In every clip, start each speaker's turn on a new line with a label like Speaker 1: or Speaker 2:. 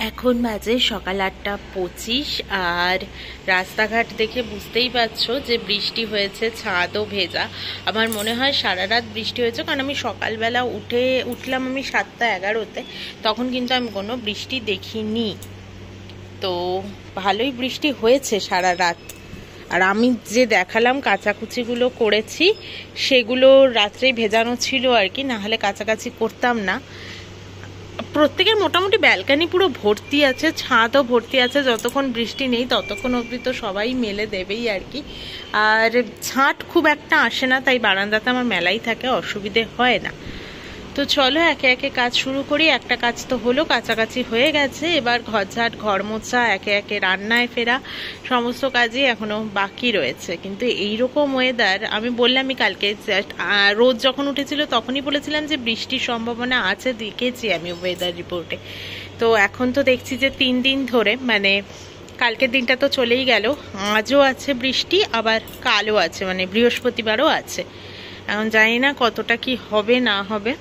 Speaker 1: এখন বাজে সকাল 8:25 আর রাস্তাঘাট দেখে বুঝতেই পারছো যে বৃষ্টি হয়েছে, ছাদও ভেজা। আমার মনে হয় সারা রাত বৃষ্টি হয়েছে, কারণ আমি সকালবেলা উঠলাম আমি 7:11-তে, তখন কিন্তু আমি কোনো বৃষ্টি দেখিনি। তো ভালোই বৃষ্টি হয়েছে সারা রাত। আর আমি যে দেখালাম কাচাকুচিগুলো করেছি সেগুলো রাত্রেই ভেজানো ছিল আর কি, না হলে কাছাকাছি করতাম না। প্রত্যেকের মোটামুটি ব্যালকানি পুরো ভর্তি আছে, ছাদও ভর্তি আছে। যতক্ষণ বৃষ্টি নেই ততক্ষণ অবধি তো সবাই মেলে দেবেই আর কি। আর ছাঁট খুব একটা আসে না, তাই বারান্দাতে আমার মেলাই থাকে, অসুবিধে হয় না। তো চলো একে একে কাজ শুরু করি। একটা কাজ তো হলো, কাছাকাছি হয়ে গেছে। এবার ঘরঝাট, ঘর মোছা, একে একে রান্নায় ফেরা, সমস্ত কাজই এখনো বাকি রয়েছে। কিন্তু এইরকম ওয়েদার, আমি বললামই কালকে, রোদ যখন উঠেছিল তখনই বলেছিলাম যে বৃষ্টির সম্ভাবনা আছে, দেখেছি আমি ওয়েদার রিপোর্টে। তো এখন তো দেখছি যে 3 দিন ধরে, মানে কালকের দিনটা তো চলেই গেল, আজও আছে বৃষ্টি, আবার কালও আছে, মানে বৃহস্পতিবারও আছে। এখন জানি না কতটা কি হবে না হবে,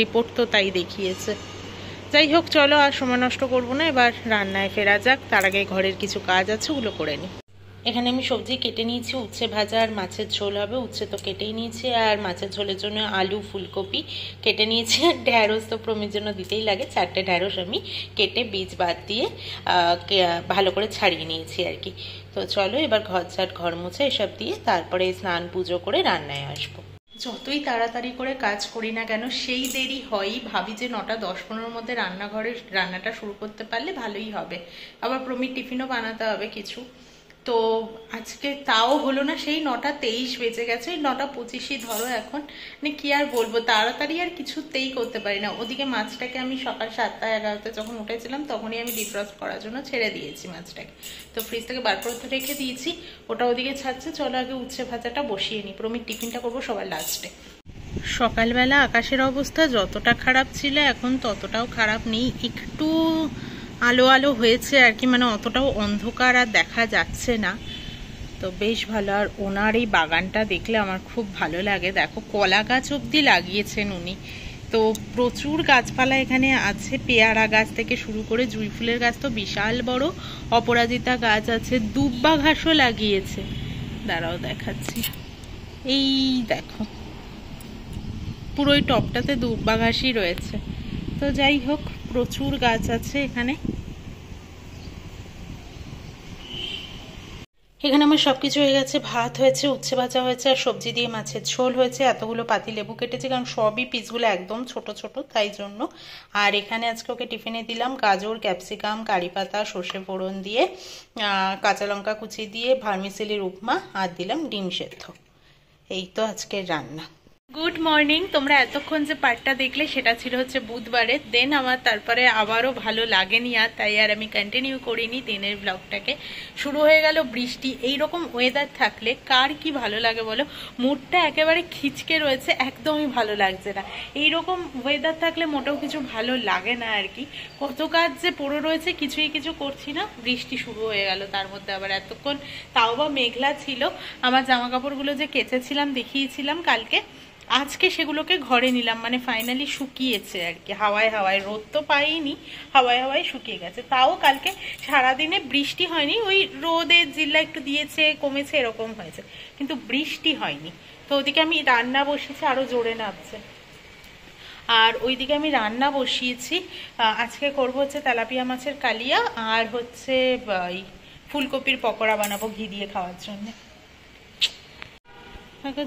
Speaker 1: রিপোর্ট তো তাই দেখিয়েছে। যাই হোক, চলো আর সময় নষ্ট করবো না, এবার রান্নায় ফেরা যাক। তার আগে ঘরের কিছু কাজ আছে, ওগুলো করে নিই। এখানে আমি সবজি কেটে নিয়েছি, উচ্ছে ভাজা আর মাছের ঝোল হবে। উচ্ছে তো কেটেই নিয়েছি, আর মাছের ঝোলের জন্য আলু, ফুলকপি কেটে নিয়েছি। আর ঢ্যাঁড়স তো প্রমির জন্য দিতেই লাগে, 4টে ঢ্যাঁড়স আমি কেটে বীজ বাদ দিয়ে ভালো করে ছাড়িয়ে নিয়েছি আর কি। তো চলো এবার ঘরঝাট, ঘর মোছা এসব দিয়ে তারপরে স্নান পুজো করে রান্নায় আসবো। যতই তাড়াতাড়ি করে কাজ করি না কেন, সেই দেরি হয়ই। ভাবি যে 9:10-15-র মধ্যে রান্নাটা শুরু করতে পারলে ভালোই হবে। আবার প্রমির টিফিনও বানাতে হবে কিছু। তো আজকে তাও হলো না, সেই 9:23 বেজে গেছে, 9:25ই ধরো এখন। মানে কি আর বলবো, তাড়াতাড়ি আর কিছুতেই করতে পারি না। ওদিকে মাছটাকে আমি সকাল 7:11-তে যখন উঠেছিলাম তখনই আমি ডিফ্রস্ট করার জন্য ছেড়ে দিয়েছি মাছটাকে। তো ফ্রিজ থেকে বার করে রেখে দিয়েছি, ওটা ওদিকে ছাড়ছে। চলো আগে উচ্ছে ভাজাটা বসিয়ে নিই, প্রমির টিফিনটা করবো সবার লাস্টে। সকালবেলা আকাশের অবস্থা যতটা খারাপ ছিল এখন ততটাও খারাপ নেই, একটু আলো আলো হয়েছে আর কি, মানে অতটাও অন্ধকার আর দেখা যাচ্ছে না। তো বেশ ভালো। আর ওনার এই বাগানটা দেখলে আমার খুব ভালো লাগে। দেখো কলা গাছ অবধি লাগিয়েছেন উনি। তো প্রচুর গাছপালা এখানে আছে, পেয়ারা গাছ থেকে শুরু করে জুঁই ফুলের গাছ তো বিশাল বড়, অপরাজিতা গাছ আছে, দুব্বা ঘাসও লাগিয়েছে। দাঁড়াও দেখাচ্ছি, এই দেখো পুরোই টপটাতে দুব্বা ঘাসই রয়েছে। তো যাই হোক, প্রচুর গাছ আছে এখানে। এখানে আমার সবকিছু হয়ে গেছে, ভাত হয়েছে, উচ্ছে ভাজা হয়েছে, আর সবজি দিয়ে মাছের ঝোল হয়েছে। এতগুলো পাতি লেবু কেটেছে, কারণ সবই পিসগুলো একদম ছোট ছোট, তাই জন্য। আর এখানে আজকে ওকে টিফিনে দিলাম গাজর, ক্যাপসিকাম, কারি পাতা, সর্ষে ফোড়ন দিয়ে, কাঁচা লঙ্কা কুচি দিয়ে ভার্মিসেলির উপমা, আর দিলাম ডিম সেদ্ধ। এই তো আজকের রান্না। Good morning. তোমরা এতক্ষণ যে পার্টটা দেখলে সেটা ছিল হচ্ছে বুধবারে। দেন আমার তারপরে আবারও ভালো লাগেনি, আর তাই আর আমি কন্টিনিউ করিনি দিনের ব্লগটাকে। শুরু হয়ে গেল বৃষ্টি। এইরকম ওয়েদার থাকলে কার কি ভালো লাগে বলো? মুডটা একেবারে খিচকে রয়েছে, একদমই ভালো লাগছে না। এইরকম ওয়েদার থাকলে মোটেও কিছু ভালো লাগে না আর কি। কত কাজ যে পড়ে রয়েছে, কিছুই কিছু করছি না, বৃষ্টি শুরু হয়ে গেল। তার মধ্যে আবার এতক্ষণ তাও বা মেঘলা ছিল। আমার জামা কাপড়গুলো যে কেচেছিলাম দেখিয়েছিলাম কালকে, আজকে সেগুলোকে ঘরে নিলাম, মানে ফাইনালি শুকিয়েছে আর কি। হাওয়ায় হাওয়ায়, রোদ তো পাইনি, হাওয়ায় হাওয়ায় শুকিয়ে গেছে। তাও কালকে সারাদিনে বৃষ্টি হয়নি, ওই রোদের জিল্লা একটু দিয়েছে, কমেছে, এরকম হয়েছে, কিন্তু বৃষ্টি হয়নি। তো ওদিকে আমি রান্না বসিয়েছি, আরো জোরে নামছে। আর ওইদিকে আমি রান্না বসিয়েছি, আজকে করবো হচ্ছে তেলাপিয়া মাছের কালিয়া, আর হচ্ছে ফুলকপির পকোড়া বানাবো ঘি দিয়ে খাওয়ার জন্য।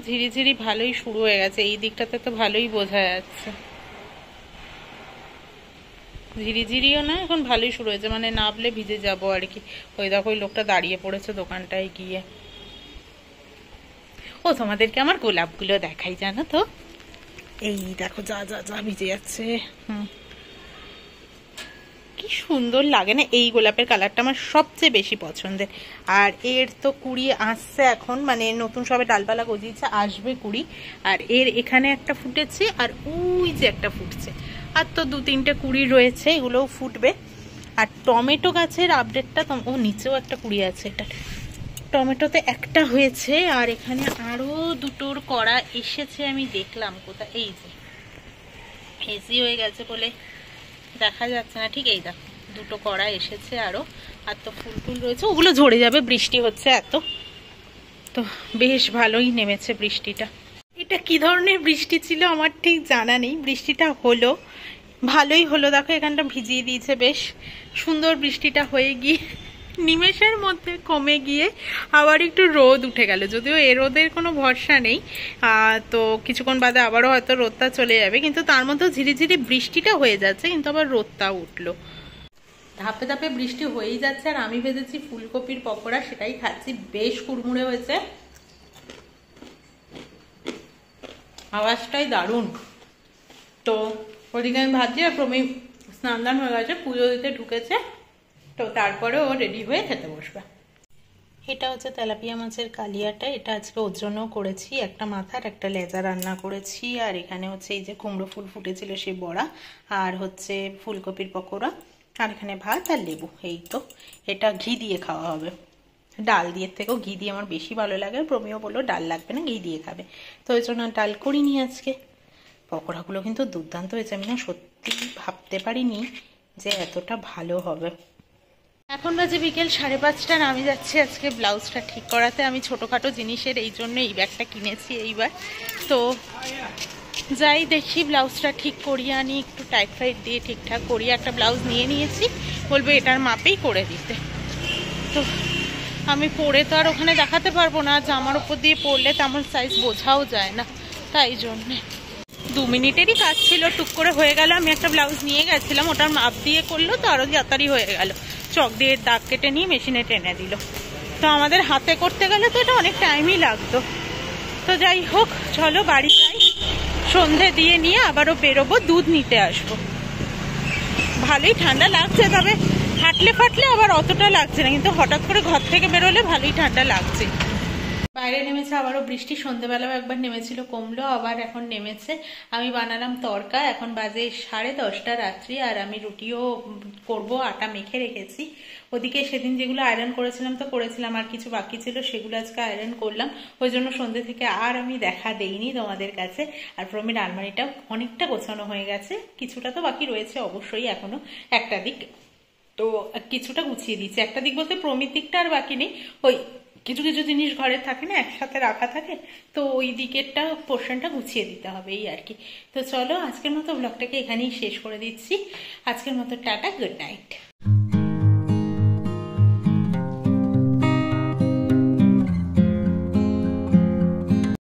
Speaker 1: ঝিরিঝিরি ভালোই শুরু হয়ে গেছে, এই দিকটাতে তো ভালোই বোঝা যাচ্ছে। ঝিরিঝিরিও না, এখন ভালোই শুরু হয়েছে, মানে নামলে ভিজে যাব আর কি। ওই দেখো ওই লোকটা দাঁড়িয়ে পড়েছে দোকানটায় গিয়ে। ও তোমাদেরকে আমার গোলাপগুলো দেখাই, জানো তো, এই দেখো যা যা যা ভিজে যাচ্ছে। কি সুন্দর লাগে না? এই গোলাপের কালারটা আমার সবচেয়ে বেশি পছন্দের। আর এর তো কুড়ি আসছে এখন, মানে নতুন সবে ডালপালা গজিয়েছে, আসবে কুড়ি। আর এর এখানে একটা ফুটেছে, আর ওই যে একটা ফুটছে, আর তো 2-3টে কুড়ি রয়েছে, এগুলোও ফুটবে। আর টমেটো গাছের আপডেটটা, ও নিচেও একটা কুড়ি আছে, এটা টমেটোতে একটা হয়েছে। আর এখানে আরো দুটোর কড়া এসেছে, আমি দেখলাম কোথায়, এই যে হেজি হয়ে গেছে বলে দেখা যাচ্ছে না ঠিক, এই দেখো দুটো কড়া এসেছে আরও, আর তো ফুল টুল রয়েছে, ওগুলো ঝরে যাবে, বৃষ্টি হচ্ছে এত। তো বেশ ভালোই নেমেছে বৃষ্টিটা। এটা কি ধরনের বৃষ্টি ছিল আমার ঠিক জানা নেই, বৃষ্টিটা হলো, ভালোই হলো। দেখো এখানটা ভিজিয়ে দিয়েছে, বেশ সুন্দর বৃষ্টিটা হয়ে গিয়ে নিমেষের মধ্যে কমে গিয়ে আবার একটু রোদ উঠে গেল। যদিও এ রোদের কোনো ভরসা নেই, তো কিছুক্ষণ বাদে আবারও হয়তো রোদটা চলে যাবে, কিন্তু তার মধ্যেও ঝিরিঝিরি বৃষ্টিটা হয়ে যাচ্ছে, কিন্তু আবার রোদটা উঠলো। ধাপে ধাপে বৃষ্টি হয়েই যাচ্ছে। আর আমি ভেজেছি ফুলকপির পকোড়া, সেটাই খাচ্ছি, বেশ কুড়মুড়ে হয়েছে, আওয়াজটাই দারুণ। তো ওদিকে আমি ভাবছি, আর প্রমি স্নান দান হয়ে গেছে, পুজো দিতে ঢুকেছে, তো তারপরে ও রেডি হয়ে খেতে বসবে। এটা হচ্ছে তেলাপিয়া মাছের কালিয়াটা, এটা আজকে ওর জন্য করেছি, একটা মাথার একটা লেজা রান্না করেছি। আর এখানে হচ্ছে এই যে কুমড়ো ফুল ফুটেছিল সে বড়া, আর হচ্ছে ফুলকপির পকোড়া, আর এখানে ভাত আর লেবু। এই তো, এটা ঘি দিয়ে খাওয়া হবে, ডাল দিয়ে থেকেও ঘি দিয়ে আমার বেশি ভালো লাগে। প্রমিও বললো ডাল লাগবে না, ঘি দিয়ে খাবে, তো ওই জন্য ডাল করিনি আজকে। পকোড়াগুলো কিন্তু দুর্দান্ত হয়েছে, আমি না সত্যি ভাবতে পারিনি যে এতটা ভালো হবে। এখন বাজে বিকেল 5:30, আমি যাচ্ছি আজকে ব্লাউজটা ঠিক করাতে। আমি ছোটোখাটো জিনিসের এই জন্য এই ব্যাগটা কিনেছি এইবার, তো যাই দেখি ব্লাউজটা ঠিক করিয়ে আনি, একটু টাইট ফাইট দিয়ে ঠিকঠাক করিয়ে একটা ব্লাউজ নিয়ে নিয়েছি, বলবো এটার মাপেই করে দিতে। তো আমি পরে তো আর ওখানে দেখাতে পারবো না, জামার উপর দিয়ে পরলে তেমন সাইজ বোঝাও যায় না, তাই জন্যে 2 মিনিটেরই কাজ ছিল, টুক করে হয়ে গেল। আমি একটা ব্লাউজ নিয়ে গেছিলাম, ওটার মাপ দিয়ে করলো তো আরও তাড়াতাড়ি হয়ে গেল, চক দিয়ে দাগ কেটে নিয়ে মেশিনে টেনে দিল। তো আমাদের হাতে করতে গেলে তো এটা অনেক টাইমই লাগতো। তো যাই হোক, চলো বাড়ি যাই, সন্ধে দিয়ে নিয়ে আবারও বেরোবো, দুধ নিতে আসবো। ভালোই ঠান্ডা লাগছে, তবে হাঁটলে ফাটলে আবার অতটা লাগছে না, কিন্তু হঠাৎ করে ঘর থেকে বেরোলে ভালোই ঠান্ডা লাগছে। বাইরে নেমেছে আবারও বৃষ্টি, সন্ধ্যেবেলাও একবার নেমেছিল, কমলো, আবার এখন নেমেছে। আমি বানালাম তড়কা, এখন বাজে 10:30 রাত্রি, আর আমি রুটিও করব, আটা মেখে রেখেছি। ওদিকে সেদিন যেগুলো আয়রন করেছিলাম তো করেছিলাম, আর কিছু বাকি ছিল সেগুলো আজকে আয়রন করলাম, ওই জন্য সন্ধ্যে থেকে আর আমি দেখা দেইনি তোমাদের কাছে। আর প্রমির আলমারিটা অনেকটা গোছানো হয়ে গেছে, কিছুটা তো বাকি রয়েছে অবশ্যই এখনো, একটা দিক তো কিছুটা গুছিয়ে দিচ্ছি। একটা দিক বলতে প্রমির দিকটা আর বাকি নেই, ওই কিছু কিছু জিনিস ঘরে থাকে না, একসাথে রাখা থাকে, তো ওই দিকেরটা পোর্শনটা গুছিয়ে দিতে হবে, এই আর কি। তো চলো আজকের মতো ব্লগটাকে এখানেই শেষ করে দিচ্ছি। আজকের মতো টাটা, গুড নাইট।